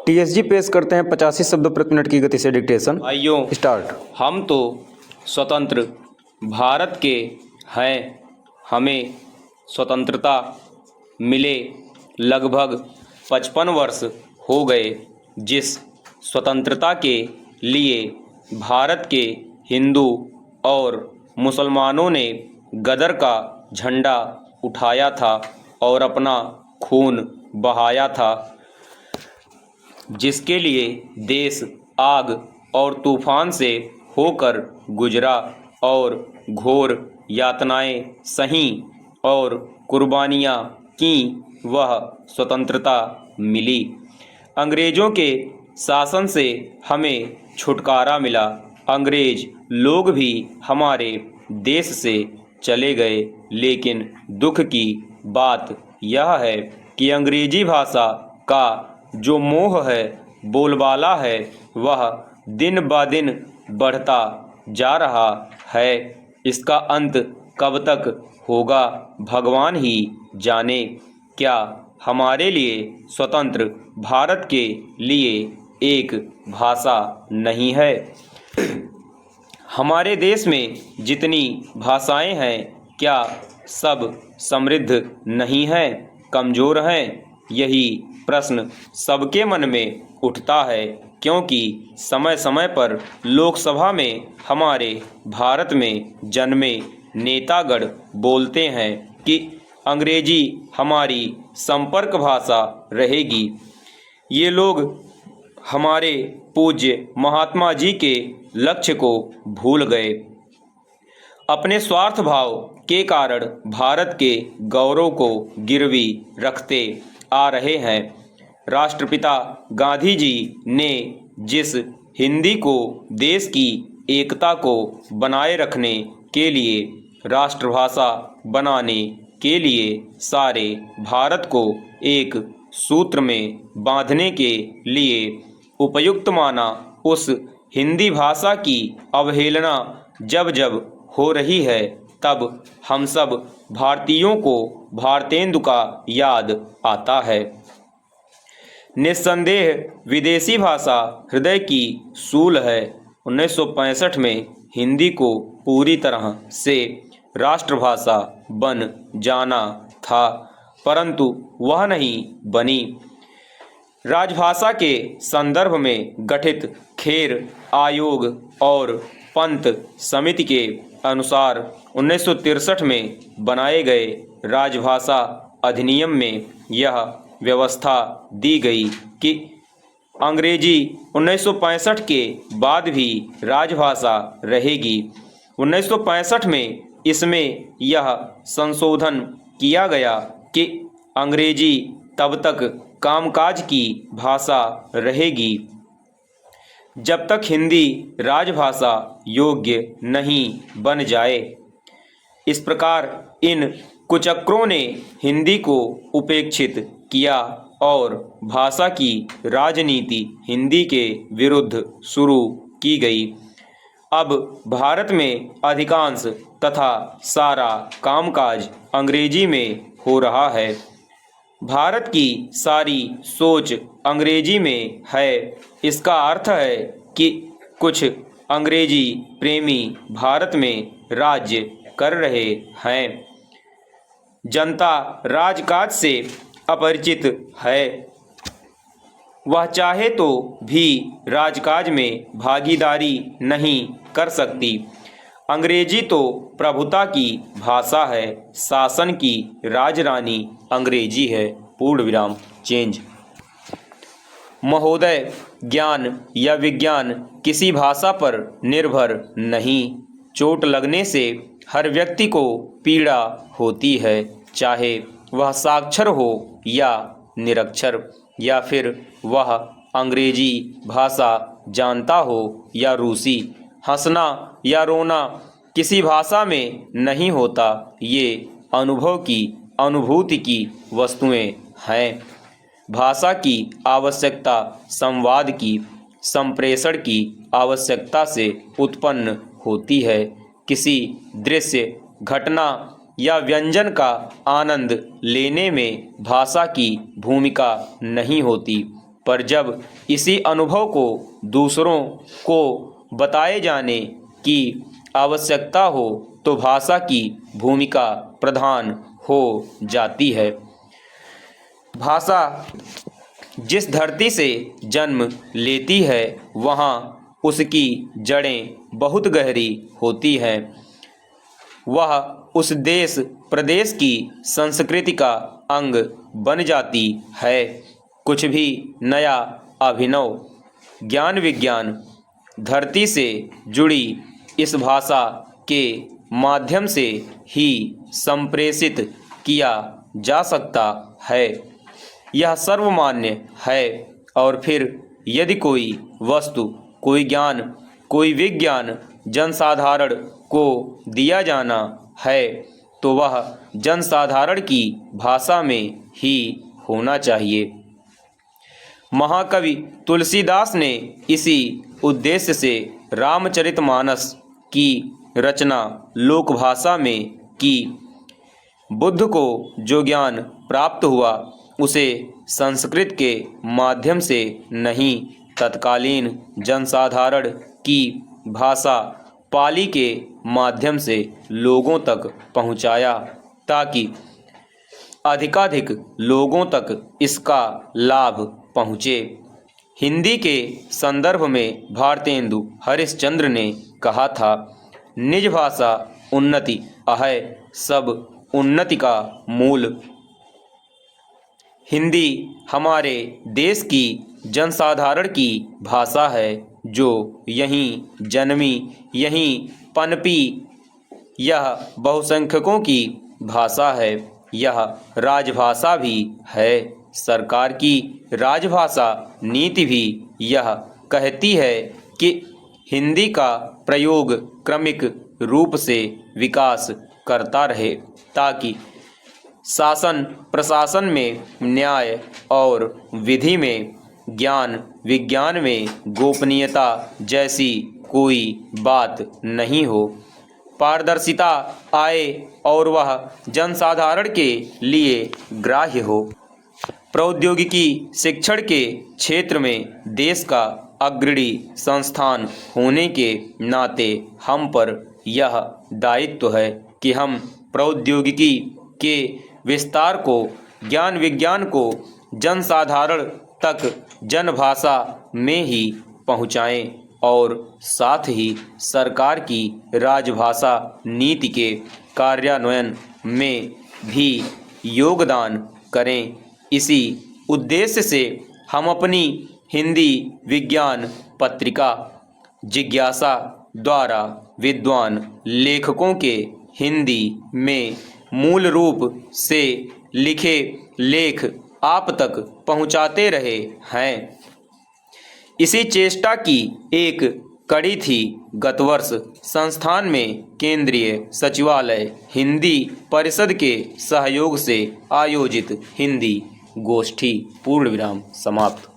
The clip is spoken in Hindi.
टीएसजी पेश करते हैं 85 शब्द प्रति मिनट की गति से डिक्टेशन। भाइयों, स्टार्ट। हम तो स्वतंत्र भारत के हैं। हमें स्वतंत्रता मिले लगभग 55 वर्ष हो गए। जिस स्वतंत्रता के लिए भारत के हिंदू और मुसलमानों ने गदर का झंडा उठाया था और अपना खून बहाया था, जिसके लिए देश आग और तूफान से होकर गुजरा और घोर यातनाएं सही और कुर्बानियां की, वह स्वतंत्रता मिली। अंग्रेज़ों के शासन से हमें छुटकारा मिला। अंग्रेज लोग भी हमारे देश से चले गए, लेकिन दुख की बात यह है कि अंग्रेजी भाषा का जो मोह है, बोलबाला है, वह दिन ब दिन बढ़ता जा रहा है। इसका अंत कब तक होगा भगवान ही जाने। क्या हमारे लिए स्वतंत्र भारत के लिए एक भाषा नहीं है? हमारे देश में जितनी भाषाएं हैं, क्या सब समृद्ध नहीं हैं, कमज़ोर हैं? यही प्रश्न सबके मन में उठता है, क्योंकि समय समय पर लोकसभा में हमारे भारत में जन्मे नेतागण बोलते हैं कि अंग्रेजी हमारी संपर्क भाषा रहेगी। ये लोग हमारे पूज्य महात्मा जी के लक्ष्य को भूल गए। अपने स्वार्थ भाव के कारण भारत के गौरव को गिरवी रखते आ रहे हैं। राष्ट्रपिता गांधी जी ने जिस हिंदी को देश की एकता को बनाए रखने के लिए, राष्ट्रभाषा बनाने के लिए, सारे भारत को एक सूत्र में बांधने के लिए उपयुक्त माना, उस हिंदी भाषा की अवहेलना जब जब हो रही है, तब हम सब भारतीयों को भारतेंदु का याद आता है। निस्संदेह विदेशी भाषा हृदय की सूल है। 1965 में हिंदी को पूरी तरह से राष्ट्रभाषा बन जाना था, परंतु वह नहीं बनी। राजभाषा के संदर्भ में गठित खेर आयोग और पंत समिति के अनुसार 1963 में बनाए गए राजभाषा अधिनियम में यह व्यवस्था दी गई कि अंग्रेजी 1965 के बाद भी राजभाषा रहेगी। 1965 में इसमें यह संशोधन किया गया कि अंग्रेजी तब तक कामकाज की भाषा रहेगी जब तक हिंदी राजभाषा योग्य नहीं बन जाए। इस प्रकार इन कुचक्रों ने हिंदी को उपेक्षित किया और भाषा की राजनीति हिंदी के विरुद्ध शुरू की गई। अब भारत में अधिकांश तथा सारा कामकाज अंग्रेजी में हो रहा है। भारत की सारी सोच अंग्रेजी में है। इसका अर्थ है कि कुछ अंग्रेजी प्रेमी भारत में राज्य कर रहे हैं। जनता राजकाज से अपरिचित है। वह चाहे तो भी राजकाज में भागीदारी नहीं कर सकती। अंग्रेजी तो प्रभुता की भाषा है। शासन की राजरानी अंग्रेजी है। पूर्ण विराम चेंज। महोदय, ज्ञान या विज्ञान किसी भाषा पर निर्भर नहीं। चोट लगने से हर व्यक्ति को पीड़ा होती है, चाहे वह साक्षर हो या निरक्षर, या फिर वह अंग्रेजी भाषा जानता हो या रूसी। हंसना या रोना किसी भाषा में नहीं होता। ये अनुभव की, अनुभूति की वस्तुएं हैं। भाषा की आवश्यकता संवाद की, संप्रेषण की आवश्यकता से उत्पन्न होती है। किसी दृश्य, घटना या व्यंजन का आनंद लेने में भाषा की भूमिका नहीं होती। पर जब इसी अनुभव को दूसरों को बताए जाने की आवश्यकता हो तो भाषा की भूमिका प्रधान हो जाती है। भाषा जिस धरती से जन्म लेती है वहाँ उसकी जड़ें बहुत गहरी होती हैं। वह उस देश प्रदेश की संस्कृति का अंग बन जाती है। कुछ भी नया अभिनव ज्ञान विज्ञान धरती से जुड़ी इस भाषा के माध्यम से ही संप्रेषित किया जा सकता है। यह सर्वमान्य है और फिर यदि कोई वस्तु, कोई ज्ञान, कोई विज्ञान जनसाधारण को दिया जाना है तो वह जनसाधारण की भाषा में ही होना चाहिए। महाकवि तुलसीदास ने इसी उद्देश्य से रामचरितमानस की रचना लोकभाषा में की। बुद्ध को जो ज्ञान प्राप्त हुआ उसे संस्कृत के माध्यम से नहीं, तत्कालीन जनसाधारण की भाषा पाली के माध्यम से लोगों तक पहुंचाया ताकि अधिकाधिक लोगों तक इसका लाभ पहुँचे। हिंदी के संदर्भ में भारतेंदु हरिश्चंद्र ने कहा था, निज भाषा उन्नति अहै सब उन्नति का मूल। हिंदी हमारे देश की जनसाधारण की भाषा है जो यहीं जन्मी, यहीं पनपी। यह बहुसंख्यकों की भाषा है। यह राजभाषा भी है। सरकार की राजभाषा नीति भी यह कहती है कि हिंदी का प्रयोग क्रमिक रूप से विकास करता रहे ताकि शासन प्रशासन में, न्याय और विधि में, ज्ञान विज्ञान में गोपनीयता जैसी कोई बात नहीं हो, पारदर्शिता आए और वह जनसाधारण के लिए ग्राह्य हो। प्रौद्योगिकी शिक्षण के क्षेत्र में देश का अग्रणी संस्थान होने के नाते हम पर यह दायित्व है कि हम प्रौद्योगिकी के विस्तार को, ज्ञान विज्ञान को जनसाधारण तक जनभाषा में ही पहुँचाएं और साथ ही सरकार की राजभाषा नीति के कार्यान्वयन में भी योगदान करें। इसी उद्देश्य से हम अपनी हिंदी विज्ञान पत्रिका जिज्ञासा द्वारा विद्वान लेखकों के हिंदी में मूल रूप से लिखे लेख आप तक पहुंचाते रहे हैं। इसी चेष्टा की एक कड़ी थी गत वर्ष संस्थान में केंद्रीय सचिवालय हिंदी परिषद के सहयोग से आयोजित हिंदी गोष्ठी। पूर्ण विराम समाप्त।